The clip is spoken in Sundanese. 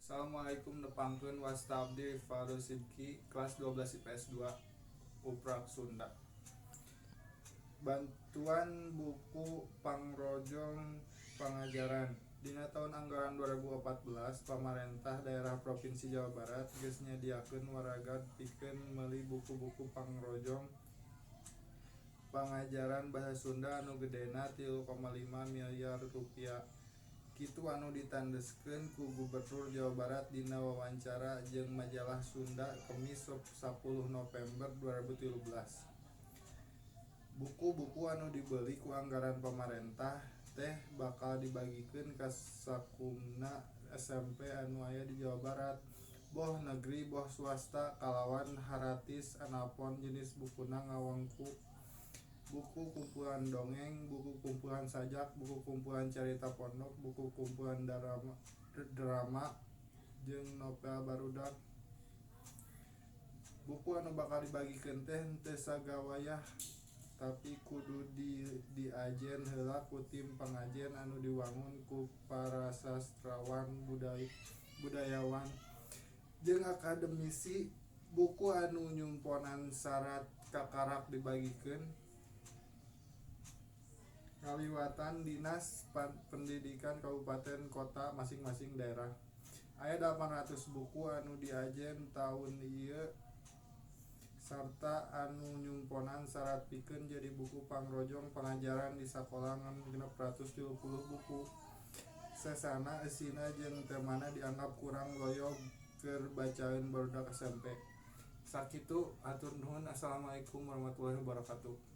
Assalamualaikum nepangkeun wasta abdi Rivaldo Sidki kelas 12 IPS 2 Uprak Sunda. Bantuan buku pangrojong pangajaran dina tahun anggaran 2014 pamarentah daerah provinsi Jawa Barat geus nyadiakeun waragad pikeun meuli buku-buku pangrojong pangajaran basa Sunda anu gedena 3,5 miliar rupiah. Kitu anu ditandeskeun ku Gubernur Jawa Barat dina wawancara jeung majalah Sunda Kemis 10 November 2017. Buku-buku anu dibeli ku anggaran pamarentah teh bakal dibagikeun ka sakumna SMP anu aya di Jawa Barat, boh negeri boh swasta kalawan haratis anapun jenis bukuna ngawengku buku kumpulan dongeng, buku kumpulan sajak, buku kumpulan carita pondok, buku kumpulan drama jeung novel barudak. Buku anu bakal dibagikeun teh teu sagawayah tapi kudu diajen heula ku tim pangajen anu diwangun ku para sastrawan budayawan jeung akademisi. Buku anu nyumponan syarat kakarak dibagikeun ngaliwatan Dinas Pendidikan Kabupaten Kota masing-masing daerah. Aya 800 buku anu diajen taun ieu sarta anu nyumponan syarat pikeun jadi buku pangrojong pangajaran di sakola ngan 630 buku. Sesana eusina jeung temana dianggap kurang loyo keur bacaeun barudak SMP. Sakitu atur nuhun. Assalamualaikum warahmatullahi wabarakatuh.